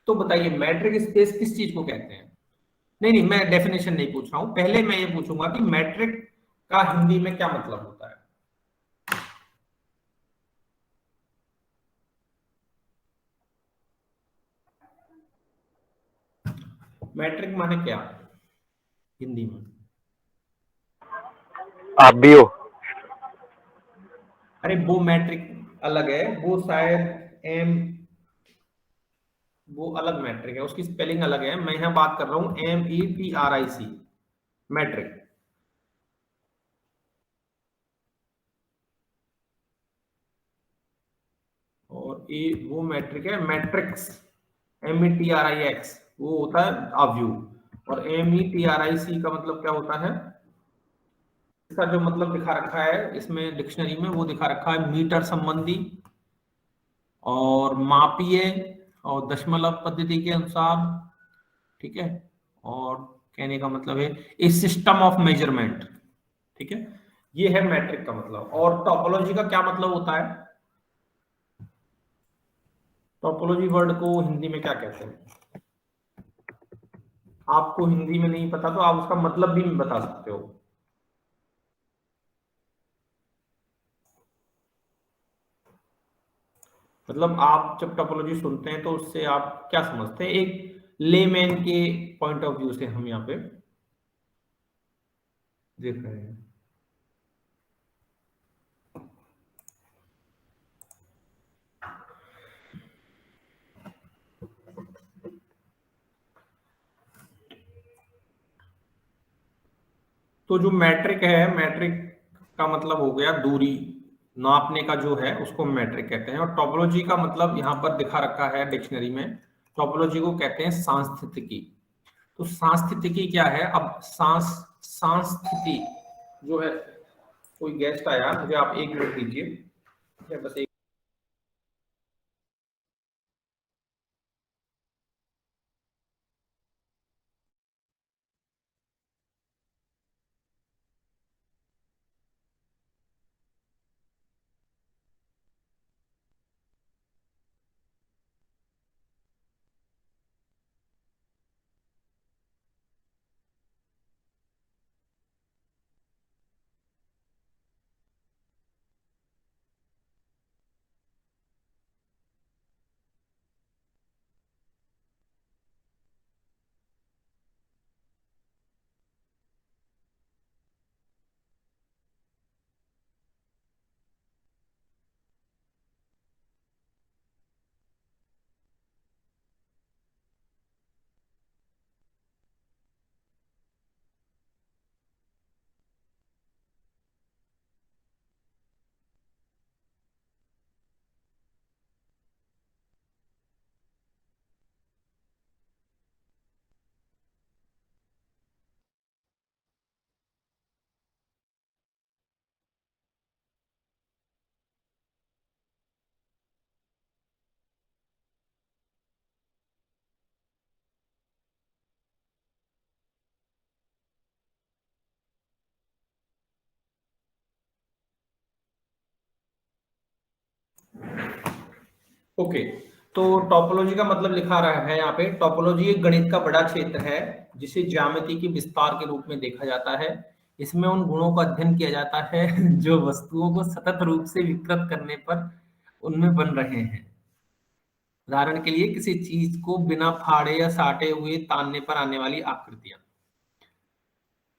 तो बताइए matric space किस चीज को कहते हैं? नहीं नहीं, मैं डेफिनेशन नहीं पूछ रहा हूं, पहले मैं ये पूछूंगा कि मैट्रिक का हिंदी में क्या मतलब होता है? मैट्रिक माने क्या हिंदी में? आप भी हो। अरे वो मैट्रिक अलग है, वो शायद एम, वो अलग मैट्रिक है, उसकी स्पेलिंग अलग है। मैं यहाँ बात कर रहा हूँ METRIC, मैट्रिक। और ये वो मैट्रिक है मैट्रिक्स, METRIX वो होता है अव्यूह। और METRIC का मतलब क्या होता है? इसका जो मतलब दिखा रखा है इसमें डिक्शनरी में, वो दिखा रखा है मीटर संबंधी और मापीय और दशमलव पद्धति के अनुसार, ठीक है। और कहने का मतलब है ए सिस्टम ऑफ मेजरमेंट, ठीक है। ये है मैट्रिक का मतलब। और टोपोलॉजी का क्या मतलब होता है? टोपोलॉजी वर्ड को हिंदी में क्या कहते हैं? आपको हिंदी में नहीं पता तो आप उसका मतलब भी बता सकते हो। मतलब आप जब टोपोलॉजी सुनते हैं तो उससे आप क्या समझते हैं, एक लेमैन के पॉइंट ऑफ व्यू से हम यहाँ पे देख रहे हैं। तो जो मैट्रिक है, मैट्रिक का मतलब हो गया दूरी नापने का जो है उसको मैट्रिक कहते हैं। और टोपोलॉजी का मतलब यहाँ पर दिखा रखा है डिक्शनरी में, टोपोलॉजी को कहते हैं सांस्थितिकी। तो सांस्थितिकी क्या है? अब सांस्थिति जो है, कोई गेस्ट आया, मुझे आप 1 मिनट दीजिए, बस एक। ओके, तो टोपोलॉजी का मतलब लिखा रहा है यहाँ पे, टोपोलॉजी एक गणित का बड़ा क्षेत्र है जिसे ज्यामिति के विस्तार के रूप में देखा जाता है। इसमें उन गुणों का अध्ययन किया जाता है जो वस्तुओं को सतत रूप से विकृत करने पर उनमें बन रहे हैं। उदाहरण के लिए किसी चीज को बिना फाड़े या साटे हुए तानने पर आने वाली आकृतियां।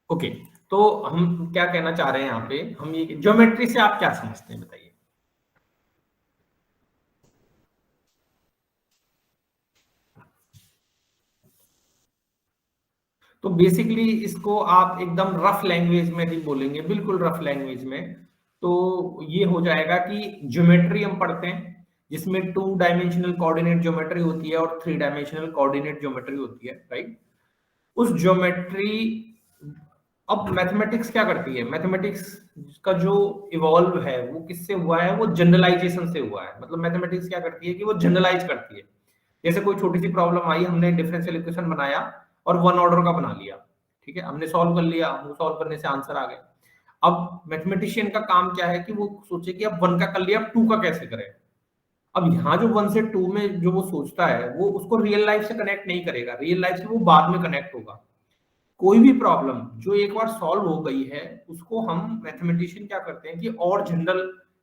ओके, तो हम क्या कहना चाह रहे हैं यहाँ पे, हम ये ज्योमेट्री से आप क्या समझते हैं बताइए? तो बेसिकली इसको आप एकदम रफ लैंग्वेज में ही बोलेंगे, बिल्कुल रफ लैंग्वेज में, तो ये हो जाएगा कि ज्योमेट्री हम पढ़ते हैं जिसमें 2 डायमेंशनल कोऑर्डिनेट ज्योमेट्री होती है और 3 डायमेंशनल कोऑर्डिनेट ज्योमेट्री होती है, राइट। उस ज्योमेट्री, अब मैथमेटिक्स क्या करती है? मैथमेटिक्स का जो इवॉल्व है वो किससे हुआ है? वो जनरलाइजेशन से हुआ है। मतलब मैथमेटिक्स क्या करती है कि वो जनरलाइज करती है। जैसे कोई छोटी सी प्रॉब्लम आई, हमने डिफरेंशियल इक्वेशन बनाया और 1 ऑर्डर का बना लिया, ठीक है, हमने सॉल्व कर लिया, वो सॉल्व करने से आंसर आ गया। अब मैथमेटिशियन का काम क्या है कि वो सोचे कि अब 1 का कर लिया, अब 2 का कैसे करें। अब यहाँ जो 1 से 2 में जो वो सोचता है वो उसको रियल लाइफ से कनेक्ट नहीं करेगा, रियल लाइफ से वो बाद में कनेक्ट होगा। कोई भी प्रॉब्लम जो एक बार सॉल्व हो गई है उसको हम मैथमेटिशियन क्या करते हैं कि और जनरल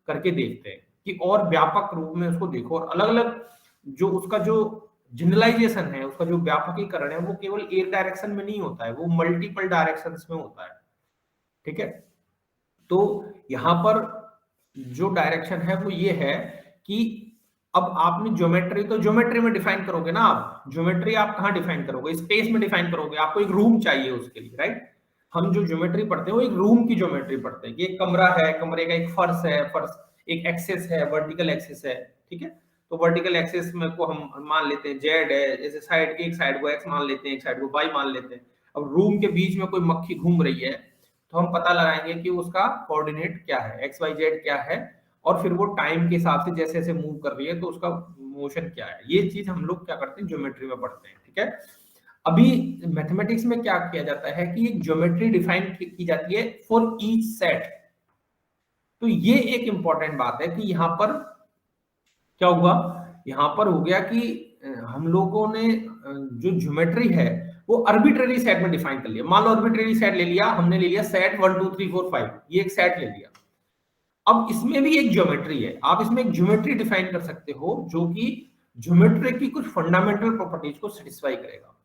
करके देखते हैं, कि और व्यापक रूप में उसको देखो, और अलग अलग जो उसका जो जनरलाइजेशन है, उसका जो व्यापकीकरण है, वो केवल एक डायरेक्शन में नहीं होता है, वो मल्टीपल डायरेक्शंस में होता है। ठीक है, तो यहां पर जो डायरेक्शन है वो ये है कि अब आपने ज्योमेट्री, तो ज्योमेट्री में डिफाइन करोगे ना, आप ज्योमेट्री आप कहाँ डिफाइन करोगे, स्पेस में डिफाइन करोगे, आपको एक रूम चाहिए उसके लिए, राइट। हम जो ज्योमेट्री पढ़ते हैं वो एक रूम की ज्योमेट्री पढ़ते हैं कि एक कमरा है, कमरे का एक फर्श है, फर्श एक एक्सेस है, वर्टिकल एक्सेस है। ठीक है, तो वर्टिकल एक्सेस में को हम मान लेते हैं जेड है, जैसे साइड की एक साइड को एक्स मान लेते हैं, एक साइड को वाई मान लेते हैं। अब रूम के बीच में कोई मक्खी घूम रही है तो हम पता लगाएंगे कि उसका कोऑर्डिनेट क्या है, एक्स वाई जेड क्या है, और फिर वो टाइम के हिसाब से जैसे जैसे मूव कर रही है तो उसका मोशन क्या है। ये चीज हम लोग क्या करते हैं, ज्योमेट्री में पढ़ते हैं। ठीक है, अभी मैथमेटिक्स में क्या किया जाता है कि एक ज्योमेट्री डिफाइन की जाती है फॉर ईच सेट। तो ये एक इंपॉर्टेंट बात है कि यहाँ पर क्या हुआ, यहाँ पर हो गया कि हम लोगों ने जो ज्योमेट्री है वो आर्बिट्रेरी सेट में डिफाइन कर लिया। मान लो आर्बिट्रेरी सेट ले लिया, हमने ले लिया सेट 1 2 3 4 5, ये एक सेट ले लिया। अब इसमें भी एक ज्योमेट्री है, आप इसमें एक ज्योमेट्री डिफाइन कर सकते हो जो कि ज्योमेट्री की कुछ फंडामेंटल प्रॉपर्टीज को सेटिस्फाई करेगा।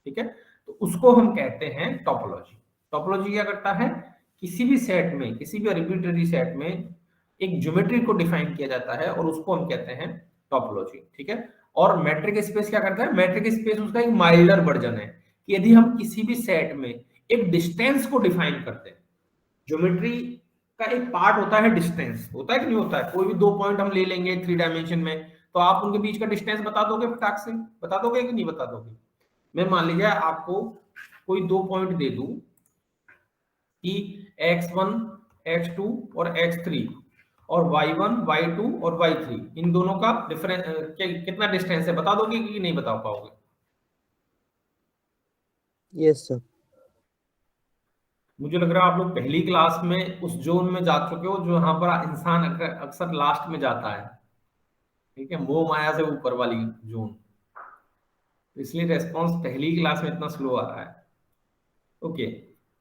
ठीक है, तो उसको हम कहते हैं टोपोलॉजी। टोपोलॉजी क्या करता है, किसी भी सेट में, किसी भी आर्बिट्रेरी सेट में एक ज्योमेट्री को डिफाइन किया जाता है और उसको हम कहते हैं टोपोलॉजी। ठीक है, और मैट्रिक स्पेस क्या करता है, मैट्रिक स्पेस उसका एक माइल्डर वर्जन है कि यदि हम किसी भी सेट में एक डिस्टेंस को डिफाइन करते हैं, ज्योमेट्री का एक पार्ट होता है डिस्टेंस, होता है कि नहीं होता है, कोई भी दो पॉइंट हम ले लेंगे 3 डायमेंशन में, तो आप उनके बीच का डिस्टेंस बता दोगे फटाक से, बता दोगे कि नहीं बता दोगे। मैं मान लीजिए आपको कोई दो पॉइंट दे दूं कि x1 x2 और x3 और y1 y2 और y3, इन दोनों का डिफरेंस कितना डिस्टेंस है, बता दोगे कि नहीं बता पाओगे। Yes sir. मुझे लग रहा है आप लोग पहली क्लास में उस जोन में जा चुके हो जो यहाँ पर इंसान अक्सर लास्ट में जाता है। ठीक है, मोह माया से ऊपर वाली जोन, इसलिए रेस्पॉन्स पहली क्लास में इतना स्लो आ रहा है। ओके,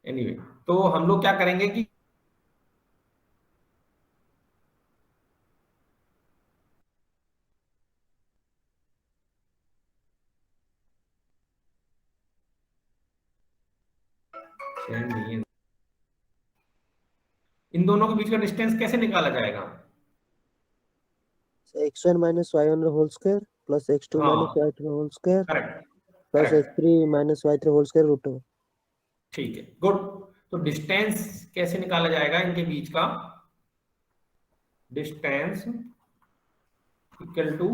एनीवे, तो हम लोग क्या करेंगे कि नहीं, इन दोनों के बीच का डिस्टेंस कैसे निकाला जाएगा। x1 minus y1 whole square plus x2 minus हाँ, y2 whole square correct plus correct, x3 minus y3 whole square root 2। ठीक है, गुड। तो डिस्टेंस कैसे निकाला जाएगा इनके बीच का, डिस्टेंस इक्वल टू,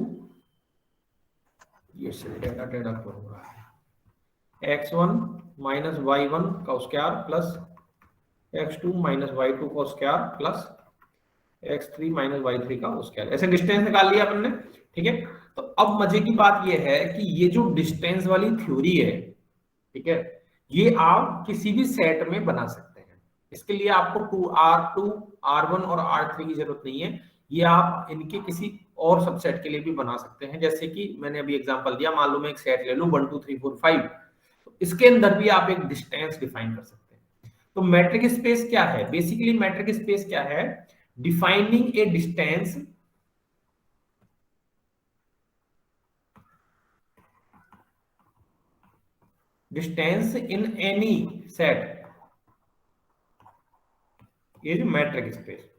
ये टेढ़ा टेढ़ा क्यों हो रहा है, x1 माइनस y1 का square plus x2 minus y2 का square plus x3 minus y3 का स्क्वायर, ऐसे डिस्टेंस निकाल लिया अपन ने। ठीक है, तो अब मजे की बात ये है कि ये जो डिस्टेंस वाली थ्योरी है, ठीक है, ये आप किसी भी सेट में बना सकते हैं। इसके लिए आपको R2 R1 और R3 की जरूरत नहीं है, ये आप इनके किसी और सबसेट के लिए भी बना सकते हैं। जैसे कि मैंने अभी एग्जांपल दिया, मान लो मैं एक सेट ले लूं 1 2 3 4 5, तो इसके अंदर भी आप एक डिस्टेंस डिफाइन कर सकते हैं। तो मैट्रिक स्पेस क्या है, बेसिकली मैट्रिक स्पेस क्या है, defining A distance in any set, ये जो मैट्रिक स्पेस,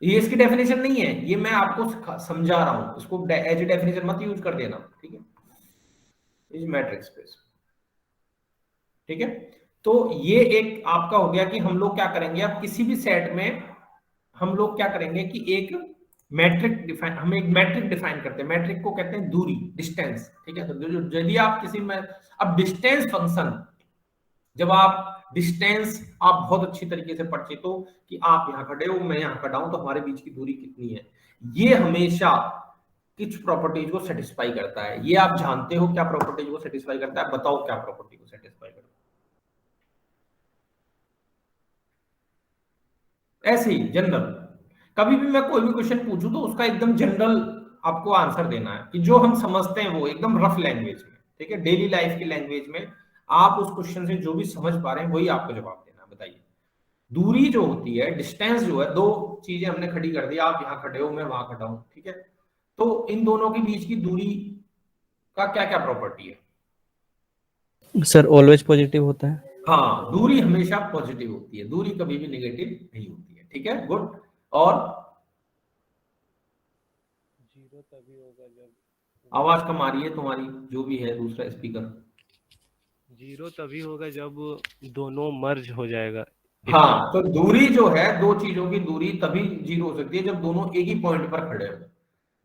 ये इसकी डेफिनेशन नहीं है, ये मैं आपको समझा रहा हूं, इसको एज ए डेफिनेशन मत यूज कर देना। ठीक है, इज मैट्रिक स्पेस। ठीक है, तो ये एक आपका हो गया कि हम लोग क्या करेंगे, अब किसी भी सेट में हम लोग क्या करेंगे कि एक मैट्रिक डिफाइन, हम एक मैट्रिक डिफाइन करते हैं, मैट्रिक को कहते हैं दूरी, डिस्टेंस। ठीक है, तो यदि आप किसी में, अब डिस्टेंस फंक्शन, जब आप डिस्टेंस आप बहुत अच्छी तरीके से परिचित हो कि आप यहाँ खड़े हो, मैं यहाँ खड़ा हूं, तो हमारे बीच की दूरी कितनी है, ये हमेशा किस प्रॉपर्टीज को सेटिस्फाई करता है, ये आप जानते हो क्या प्रॉपर्टीज को सेटिस्फाई करता है, बताओ क्या प्रॉपर्टी को सेटिस्फाई करता है। ऐसे ही जनरल, कभी भी मैं कोई भी क्वेश्चन पूछूं तो उसका एकदम जनरल आपको आंसर देना है कि जो हम समझते हैं वो एकदम रफ लैंग्वेज में, ठीक है, डेली लाइफ की लैंग्वेज में आप उस क्वेश्चन से जो भी समझ पा रहे हैं वही आपको जवाब देना है। बताइए, दूरी जो होती है, डिस्टेंस जो है, दो चीजें हमने खड़ी कर दी, आप यहाँ खड़े हो मैं वहां खड़ा हूं, ठीक है, तो इन दोनों के बीच की दूरी का क्या क्या प्रॉपर्टी है? सर ऑलवेज पॉजिटिव होता है। हाँ, दूरी हमेशा पॉजिटिव होती है, दूरी कभी भी नेगेटिव नहीं होती है, ठीक है, गुड। और जीरो तभी होगा जब आवाज कम आ रही है तुम्हारी, जो भी है दूसरा स्पीकर। जीरो तभी होगा जब दोनों मर्ज हो जाएगा। हाँ, तो दूरी जो है, दो चीजों की दूरी तभी जीरो हो सकती है जब दोनों एक ही पॉइंट पर खड़े हो,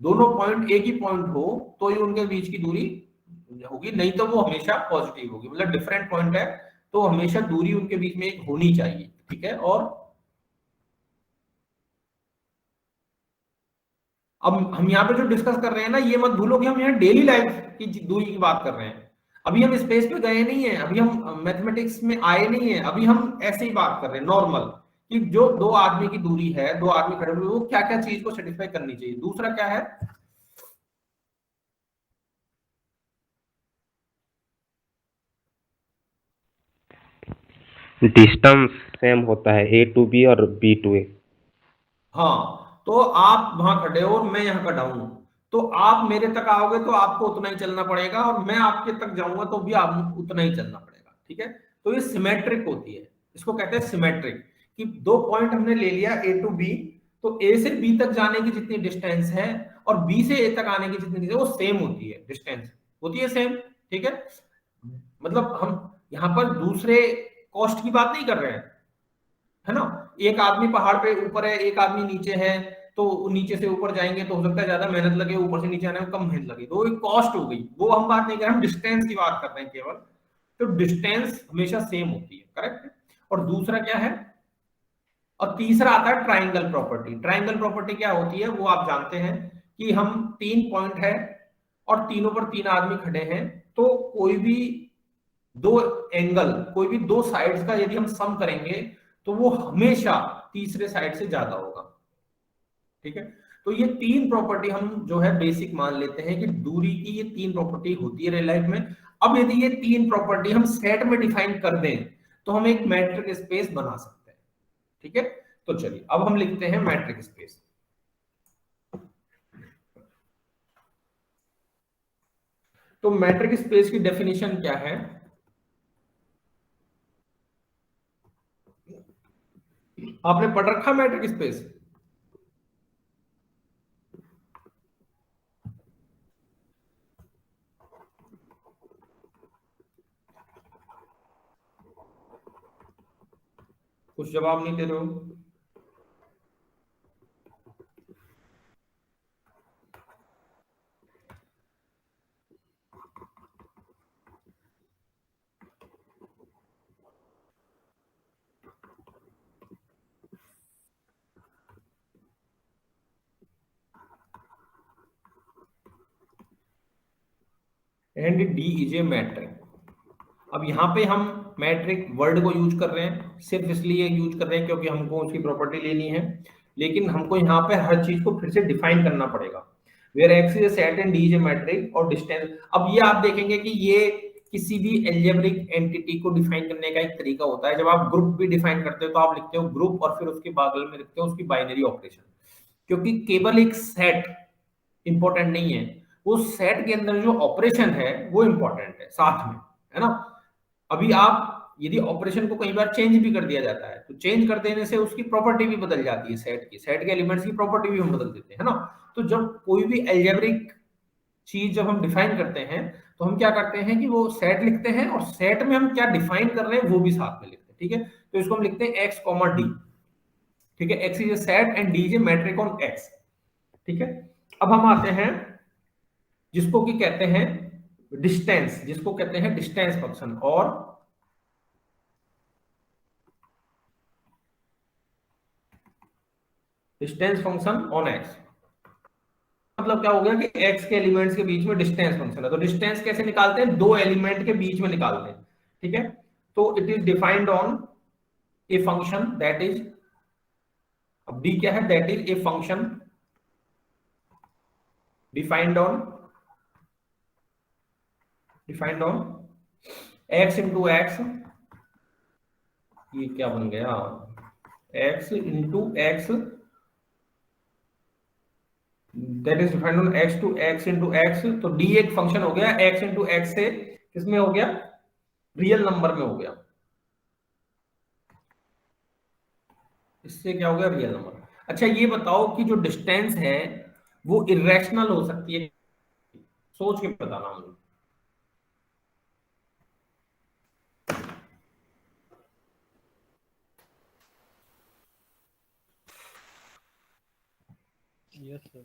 दोनों पॉइंट एक ही पॉइंट हो तो ही उनके बीच की दूरी होगी, नहीं तो वो हमेशा पॉजिटिव होगी। मतलब डिफरेंट पॉइंट है तो हमेशा दूरी उनके बीच में एक होनी चाहिए, ठीक है। और अब हम यहाँ पे जो डिस्कस कर रहे हैं ना, ये मत भूलो कि हम यहाँ डेली लाइफ की दूरी की बात कर रहे हैं। अभी हम स्पेस पे गए नहीं है, अभी हम मैथमेटिक्स में आए नहीं है, अभी हम ऐसे ही बात कर रहे हैं नॉर्मल, कि जो दो आदमी की दूरी है, दो आदमी खड़े हुए, वो क्या क्या चीज को सेटिस्फाई करनी चाहिए। दूसरा क्या है, डिस्टेंस सेम होता है ए टू बी और बी टू ए। हाँ, तो आप वहां खड़े हो और मैं यहाँ खड़ा हूं, तो आप मेरे तक आओगे तो आपको उतना ही चलना पड़ेगा, और मैं आपके तक जाऊंगा तो भी आप उतना ही चलना पड़ेगा, ठीक है। तो ये सिमेट्रिक होती है, इसको कहते हैं सिमेट्रिक, कि दो पॉइंट हमने ले लिया ए टू बी, तो ए से बी तक जाने की जितनी डिस्टेंस है और बी से ए तक आने की जितनी डिस्टेंस, वो सेम होती है, डिस्टेंस होती है सेम, ठीक है। मतलब हम यहाँ पर दूसरे कॉस्ट की बात नहीं कर रहे हैं, है ना। एक आदमी पहाड़ पे ऊपर है, एक आदमी नीचे है, तो नीचे से ऊपर जाएंगे तो हो सकता है ज्यादा मेहनत लगे, ऊपर से नीचे आने में कम मेहनत लगे, तो एक कॉस्ट हो गई, वो हम बात नहीं कर रहे, हम डिस्टेंस की बात कर रहे हैं केवल। तो डिस्टेंस हमेशा सेम होती है, करेक्ट। और दूसरा क्या है, और तीसरा आता है ट्राइंगल प्रॉपर्टी। ट्राइंगल प्रॉपर्टी क्या होती है वो आप जानते हैं, कि हम तीन पॉइंट है और तीनों पर तीन आदमी खड़े हैं, तो कोई भी दो एंगल, कोई भी दो साइड्स का यदि हम सम करेंगे तो वो हमेशा तीसरे साइड से ज्यादा होगा, ठीक है। तो ये तीन प्रॉपर्टी हम जो है बेसिक मान लेते हैं कि दूरी की ये तीन प्रॉपर्टी होती है रियल लाइफ में। अब यदि ये तीन प्रॉपर्टी हम सेट में डिफाइन कर दें तो हम एक मैट्रिक स्पेस बना सकते हैं, ठीक है। तो चलिए अब हम लिखते हैं मैट्रिक स्पेस। तो मैट्रिक स्पेस की डेफिनेशन क्या है, आपने पढ़ रखा मैट्रिक स्पेस? कुछ जवाब नहीं दे रहे हो। And d is a metric. अब यहाँ पे हम मैट्रिक वर्ड को यूज कर रहे हैं, सिर्फ इसलिए यूज कर रहे हैं क्योंकि हमको उसकी प्रॉपर्टी लेनी है, लेकिन हमको यहाँ पे हर चीज को फिर से डिफाइन करना पड़ेगा। Where x is a set and d is a metric और डिस्टेंस। अब ये आप देखेंगे कि ये किसी भी एल्जेब्रिक एंटिटी को डिफाइन करने का एक तरीका होता है। जब आप ग्रुप भी डिफाइन करते हो तो आप लिखते हो ग्रुप और फिर उसके बगल में लिखते हो उसकी बाइनरी ऑपरेशन, क्योंकि केवल एक सेट इंपॉर्टेंट नहीं है, वो सेट के अंदर जो ऑपरेशन है वो इंपॉर्टेंट है साथ में, है ना। अभी आप यदि ऑपरेशन को कई बार चेंज भी कर दिया जाता है तो चेंज कर देने से उसकी प्रॉपर्टी भी बदल जाती है, सेट की, सेट के एलिमेंट्स की प्रॉपर्टी भी हम बदल देते हैं ना। तो जब कोई भी एल्जेब्रिक चीज जब हम डिफाइन करते हैं तो हम क्या करते हैं कि वो सेट लिखते हैं और सेट में हम क्या डिफाइन कर रहे हैं वो भी साथ में लिखते हैं, ठीक है। तो इसको हम लिखते हैं एक्स कॉमा डी, ठीक है। X is a set and d is a metric on x, ठीक है। अब हम आते हैं जिसको कि कहते हैं डिस्टेंस, जिसको कहते हैं डिस्टेंस फंक्शन, और डिस्टेंस फंक्शन ऑन एक्स। मतलब क्या हो गया कि एक्स के एलिमेंट्स के बीच में डिस्टेंस फंक्शन है, तो डिस्टेंस कैसे निकालते हैं, दो एलिमेंट के बीच में निकालते हैं, ठीक है। तो it is defined on a function that is, अब डी क्या है, that is a function defined on x into x, ये क्या बन गया, x into x, that is defined on x to x into x. तो d एक फंक्शन हो गया x इंटू एक्स से किसमें हो गया, रियल नंबर में हो गया, इससे क्या हो गया, रियल नंबर। अच्छा ये बताओ कि जो डिस्टेंस है वो इरेशनल हो सकती है, सोच के बताना मुझे। Yes sir.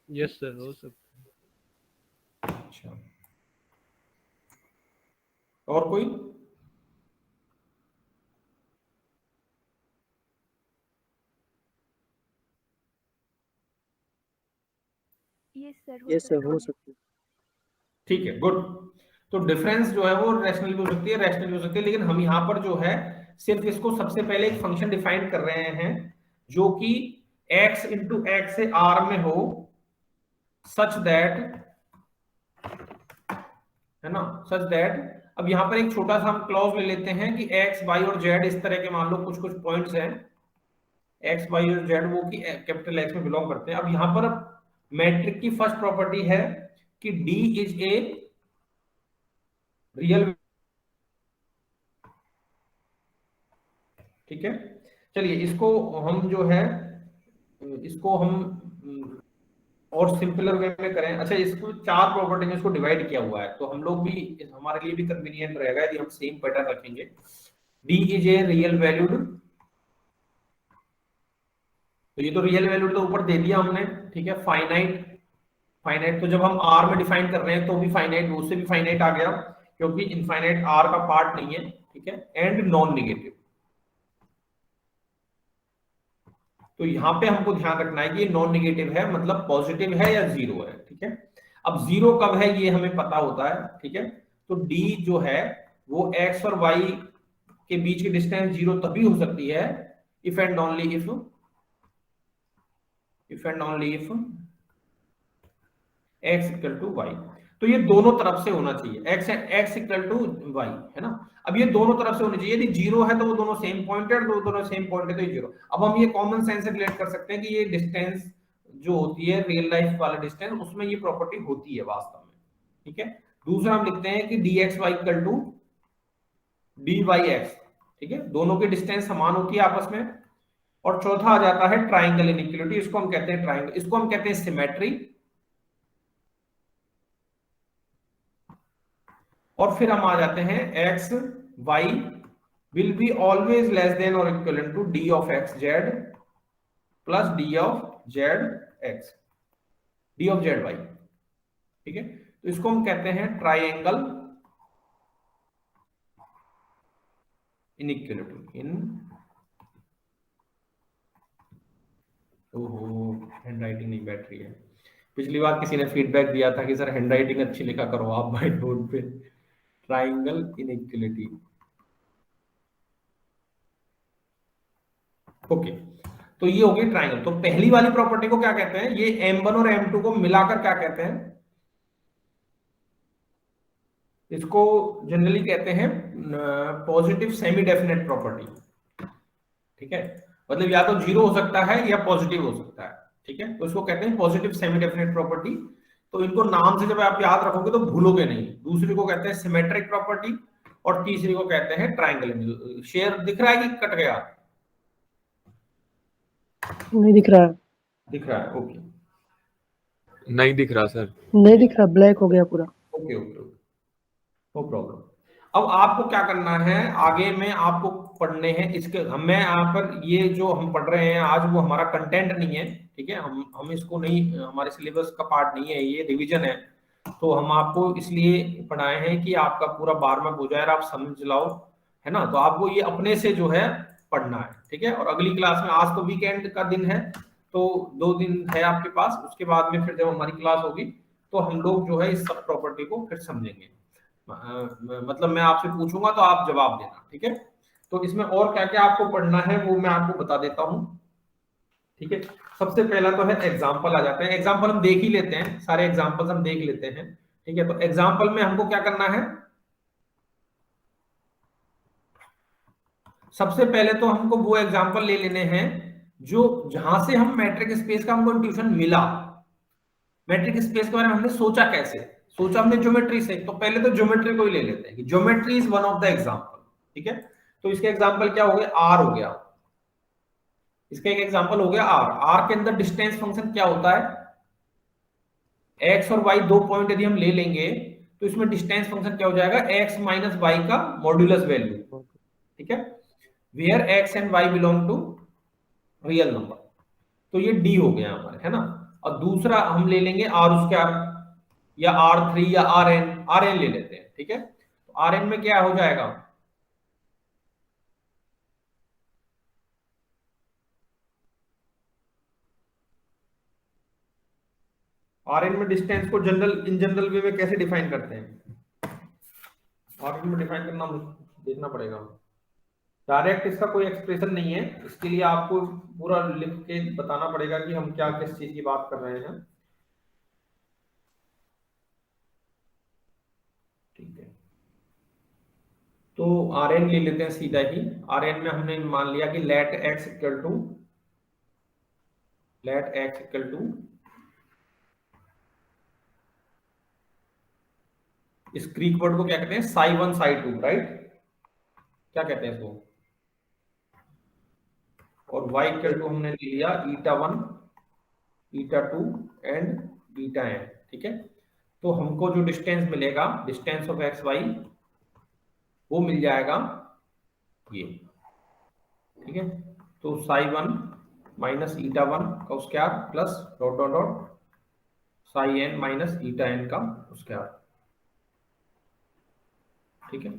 यस सर, हो सकता। अच्छा और कोई, यस सर, हो यस सर, सकता हो है। सकता है। ठीक है, गुड। तो डिफरेंस जो है वो रैशनल भी हो सकती है, रैशनल भी हो सकती है, लेकिन हम यहाँ पर जो है सिर्फ इसको सबसे पहले एक फंक्शन डिफाइन कर रहे हैं जो कि x इंटू एक्स से r में हो, सच दैट, है ना, सच दैट। अब यहाँ पर एक छोटा सा हम क्लॉज ले लेते हैं कि x y और z इस तरह के मान लो कुछ कुछ पॉइंट्स हैं, x y और z वो कि कैपिटल X में बिलोंग करते हैं। अब यहाँ पर मैट्रिक की फर्स्ट प्रॉपर्टी है कि D इज ए रियल, ठीक है। चलिए इसको हम जो है इसको हम और सिंपलर वे में करें। अच्छा इसको चार प्रॉपर्टी में इसको डिवाइड किया हुआ है, तो हम लोग भी, हमारे लिए भी कन्वीनियंट रहेगा यदि हम सेम पैटर्न रखेंगे। D is a real valued, तो ये तो रियल वैल्यूड तो ऊपर दे दिया हमने, ठीक है। फाइनाइट, फाइनाइट तो जब हम आर में डिफाइन कर रहे हैं तो भी फाइनाइट, उससे भी फाइनाइट आ गया क्योंकि इनफाइनाइट आर का पार्ट नहीं है, ठीक है। एंड नॉन निगेटिव, तो यहां पे हमको ध्यान रखना है कि ये नॉन निगेटिव है, मतलब पॉजिटिव है या जीरो है, ठीक है। अब जीरो कब है ये हमें पता होता है, ठीक है। तो डी जो है वो एक्स और वाई के बीच की डिस्टेंस जीरो तभी हो सकती है if and only if x equal to y. तो ये दोनों तरफ से होना चाहिए, एक्स इक्वल टू वाई, है ना। अब ये दोनों तरफ से होनी चाहिए, यदि जीरो है तो वो दोनों सेम पॉइंटेड, तो दोनों सेम पॉइंट है तो जीरो। अब हम ये कॉमन सेंस से रिलेट कर सकते हैं कि ये डिस्टेंस जो होती है रियल लाइफ वाला डिस्टेंस, उसमें ये प्रॉपर्टी होती है वास्तव में, ठीक है। दूसरा हम लिखते हैं कि d x y equal to d y x, ठीक है, दोनों की डिस्टेंस समान होती है आपस में। और चौथा आ जाता है ट्राइंगल इनइक्वालिटी, इसको हम कहते हैं ट्राइंगल, इसको हम कहते हैं सिमेट्री। और फिर हम आ जाते हैं x y will be always less than और equal to d of x z plus d of z x, d of z y, ठीक है। तो इसको हम कहते हैं ट्राइंगल इनइक्वालिटी इन, ओहो हैंड राइटिंग नहीं बैठ रही है। पिछली बार किसी ने फीडबैक दिया था कि सर हैंड राइटिंग अच्छी लिखा करो आप व्हाइट बोर्ड पे। Triangle inequality, okay. तो ये हो गई ट्राइंगल। तो पहली वाली प्रॉपर्टी को क्या कहते हैं, ये M1 और M2 को मिलाकर क्या कहते हैं, इसको जनरली कहते हैं पॉजिटिव सेमी डेफिनेट प्रॉपर्टी, ठीक है। मतलब या तो जीरो हो सकता है या पॉजिटिव हो सकता है, ठीक है। तो इसको कहते हैं पॉजिटिव सेमी डेफिनेट प्रॉपर्टी। तो इनको नाम से जब आप याद रखोगे तो भूलोगे नहीं। दूसरी को कहते हैं सिमेट्रिक प्रॉपर्टी और तीसरी को कहते हैं ट्राइंगल। शेयर दिख रहा है कि कट गया, नहीं दिख रहा है। दिख रहा है, ओके। नहीं दिख रहा सर, नहीं दिख रहा, ब्लैक हो गया पूरा। Okay okay, no problem. अब आपको क्या करना है, आगे में आपको पढ़ने हैं इसके, हमें यहाँ पर ये जो हम पढ़ रहे हैं आज वो हमारा कंटेंट नहीं है, ठीक है। हम इसको नहीं, हमारे सिलेबस का पार्ट नहीं है, ये रिवीजन है। तो हम आपको इसलिए पढ़ाए हैं कि आपका पूरा 12वां हो जाए और आप समझ लाओ, है ना। तो आपको ये अपने से जो है पढ़ना है, ठीक है। और अगली क्लास में, आज तो वीकेंड का दिन है तो 2 दिन है आपके पास, उसके बाद में फिर जब हमारी क्लास होगी तो हम लोग जो है इस सब प्रॉपर्टी को फिर समझेंगे। मतलब मैं आपसे पूछूंगा तो आप जवाब देना, ठीक है। तो इसमें और क्या क्या आपको पढ़ना है वो मैं आपको बता देता हूं। ठीक है, सबसे पहला तो है एग्जाम्पल आ जाते हैं। एग्जाम्पल हम देख ही लेते हैं, सारे एग्जाम्पल्स हम देख लेते हैं। ठीक है, तो एग्जाम्पल में हमको क्या करना है, सबसे पहले तो हमको वो एग्जाम्पल ले लेने हैं जो जहां से हम मैट्रिक स्पेस का हमको इंट्यूशन मिला। मैट्रिक स्पेस के बारे में हमने सोचा कैसे, सोचा हमने ज्योमेट्री से, तो पहले तो ज्योमेट्री को ही ले लेते हैं कि geometry is one of the example. ठीक है, तो इसके एग्जाम्पल क्या हो गए, आर हो गया, इसका एक एग्जाम्पल हो गया आर। आर के अंदर डिस्टेंस फंक्शन क्या होता है, एक्स और वाई दो पॉइंट यदि हम ले लेंगे तो इसमें डिस्टेंस फंक्शन क्या हो जाएगा, एक्स माइनस वाई का मॉड्यूलस वैल्यू। ठीक है, where x and y belong to real number, तो ये डी हो गया हमारे, है ना। और दूसरा हम ले लेंगे आर स्क्वायर या R3 या आर एन ले लेते हैं। ठीक है, तो आर एन में क्या हो जाएगा, आर एन में डिस्टेंस को इन जनरल वे में कैसे डिफाइन करते हैं, आर एन में डिफाइन करना देखना पड़ेगा, डायरेक्ट इसका कोई एक्सप्रेशन नहीं है, इसके लिए आपको पूरा लिख के बताना पड़ेगा कि हम क्या किस चीज की बात कर रहे हैं। ठीक है, तो आर एन ले लेते हैं सीधा ही। आर एन में हमने मान लिया कि लेट एक्स इक्वल टू इस ग्रीक वर्ड को क्या कहते हैं, साई 1 साई 2, राइट, क्या कहते हैं इसको, और y इक्वल टू हमने ले लिया ईटा 1 ईटा 2 एंड बीटा n। ठीक है, तो हमको जो डिस्टेंस मिलेगा, डिस्टेंस ऑफ एक्स वाई, वो मिल जाएगा ये। ठीक है, तो साई 1 माइनस ईटा 1 का square plus dot dot dot psi n minus eta n का स्क्वायर। ठीक है,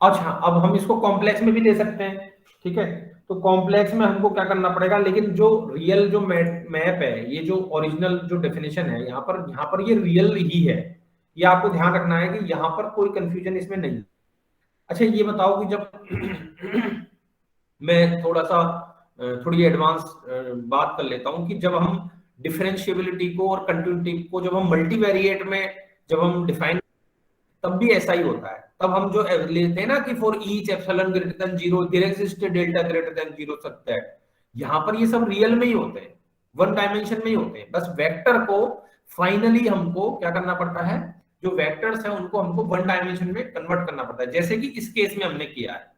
अच्छा अब हम इसको कॉम्प्लेक्स में भी ले सकते हैं। ठीक है, तो कॉम्प्लेक्स में हमको क्या करना पड़ेगा, लेकिन जो रियल जो मैप है, ये जो ओरिजिनल जो डेफिनेशन है यहाँ पर ये रियल ही है, ये आपको ध्यान रखना है कि यहाँ पर कोई कंफ्यूजन इसमें नहीं। अच्छा ये बताओ कि जब मैं थोड़ी एडवांस बात कर लेता हूँ कि जब हम डिफरेंशिएबिलिटी को और कंटिन्यूटी को जब हम मल्टीवेरिएट में जब हम डिफाइन, तब भी ऐसा ही होता है। तब हम जो लेते हैं ना कि for each epsilon greater than 0 there exist delta greater than 0 such that, यहाँ पर ये सब रियल में ही होते हैं, वन डायमेंशन में ही होते हैं। बस वेक्टर को फाइनली हमको क्या करना पड़ता है, जो वेक्टर्स हैं उनको हमको वन डायमेंशन में कन्वर्ट करना पड़ता है, जैसे कि इस केस में हमने किया है।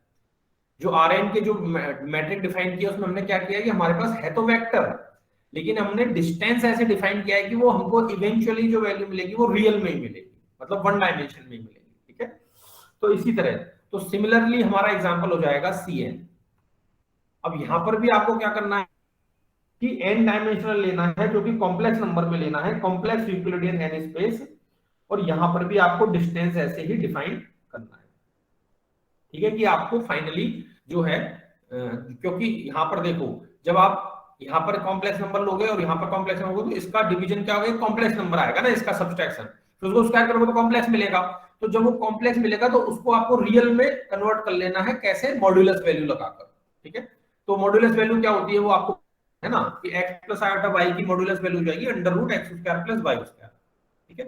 जो आरएन के जो मैट्रिक डिफाइन किया उसमें हमने क्या किया कि हमारे पास है तो वेक्टर, लेकिन हमने डिस्टेंस ऐसे डिफाइन किया है कि वो हमको इवेंचुअली जो वैल्यू मिलेगी वो रियल में ही मिलेगी, मतलब वन डायमेंशन में ही मिलेगी। ठीक है, तो इसी तरह तो सिमिलरली हमारा एग्जांपल हो जाएगा Cn। अब यहां पर भी आपको क्या करना है कि n डायमेंशनल लेना है, जो कि कॉम्प्लेक्स नंबर में लेना है, कॉम्प्लेक्स यूक्लिडियन n स्पेस, और यहां पर भी आपको डिस्टेंस ऐसे ही डिफाइन करना है। ठीक है, कि आपको फाइनली जो है क्योंकि यहां पर देखो, जब आप यहां पर कॉम्प्लेक्स नंबर लोगे और यहां पर कॉम्प्लेक्स नंबर होगा तो इसका डिवीजन क्या होगा, कॉम्प्लेक्स नंबर आएगा ना, इसका सब्सट्रैक्शन, फिर उसको स्क्वायर करोगे तो कॉम्प्लेक्स मिलेगा। तो जब वो कॉम्प्लेक्स मिलेगा तो उसको आपको रियल में कन्वर्ट कर लेना है, कैसे, मॉड्यूलस वैल्यू लगाकर। ठीक है, तो मॉड्यूलस वैल्यू क्या होती है वो आपको है ना कि x प्लस आयोटा y की मॉड्यूलस वैल्यू जाएगी under root x square plus y square. ठीक है,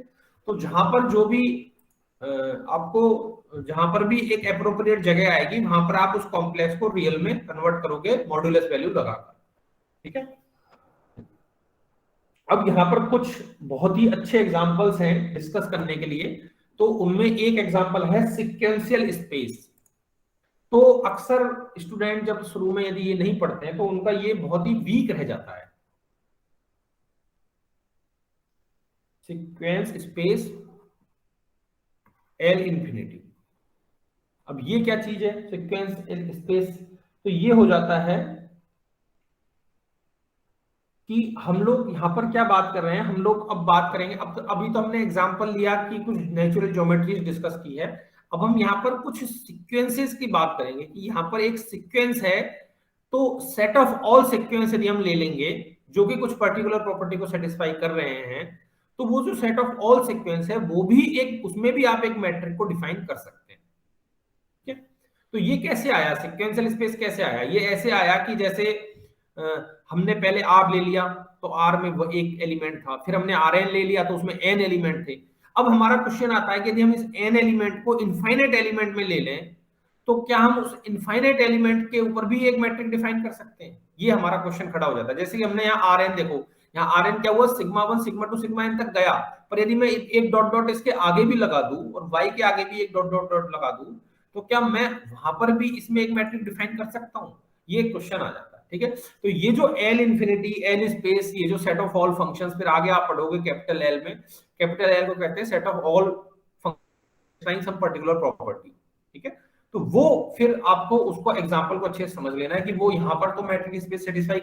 तो जहां पर जो भी आपको जहां पर भी एक एप्रोप्रिएट जगह आएगी वहां पर आप उस कॉम्प्लेक्स को रियल में कन्वर्ट करोगे मॉड्यूलस वैल्यू लगाकर। ठीक है, अब यहाँ पर कुछ बहुत ही अच्छे एग्जांपल्स हैं डिस्कस करने के लिए। तो उनमें एक एग्जांपल है सीक्वेंशियल स्पेस। तो अक्सर स्टूडेंट जब शुरू में यदि ये नहीं पढ़ते हैं तो उनका ये बहुत ही वीक रह जाता है, सीक्वेंस स्पेस L इंफिनिटी। अब ये क्या चीज है सीक्वेंस स्पेस, तो ये हो जाता है कि हम लोग यहाँ पर क्या बात कर रहे हैं, हम लोग अब बात करेंगे, अभी तो हमने एग्जांपल लिया कि कुछ नेचुरल ज्योमेट्रीज डिस्कस की है, अब हम यहाँ पर कुछ सीक्वेंसेस की बात करेंगे कि यहाँ पर एक सीक्वेंस है, तो सेट ऑफ ऑल सीक्वेंस यदि हम ले लेंगे जो कि कुछ पर्टिकुलर प्रॉपर्टी को सेटिस्फाई कर रहे हैं, तो वो जो सेट ऑफ ऑल सीक्वेंस है वो भी एक, उसमें भी आप एक मैट्रिक को डिफाइन कर सकते हैं। ठीक है, तो ये कैसे आया, सिक्वेंशियल स्पेस कैसे आया? ये ऐसे आया कि जैसे हमने पहले आर ले लिया तो आर में वो एक एलिमेंट था, फिर हमने आर एन ले लिया तो उसमें एन एलिमेंट थे। अब हमारा क्वेश्चन आता है कि यदि हम इस एन एलिमेंट को इनफाइनाइट एलिमेंट में ले लें तो क्या हम उस इनफाइनाइट एलिमेंट के ऊपर भी एक मैट्रिक डिफाइन कर सकते हैं? ये हमारा क्वेश्चन खड़ा हो जाता है। जैसे कि हमने यहाँ आर एन, देखो यहाँ आर एन क्या हुआ, सिग्मा 1 सिग्मा 2 सिग्मा एन तक गया, पर यदि मैं एक डॉट डॉट इसके आगे भी लगा दूं और वाई के आगे भी एक डॉट डॉट डॉट लगा दूं तो क्या मैं वहां पर भी इसमें एक मैट्रिक डिफाइन कर सकता हूं? ये क्वेश्चन आ जाता है। ठीक है, तो ये जो एल इन्फिनिटी, एल स्पेस, ये जो सेट ऑफ ऑल फंक्शंस, फिर आगे आप पढ़ोगे कैपिटल एल में, कैपिटल एल को कहते हैं set of all functions some particular property. ठीक है, तो वो फिर आपको उसको एग्जांपल को अच्छे से समझ लेना है कि वो यहाँ पर तो मैट्रिक स्पेस सेटिस्फाई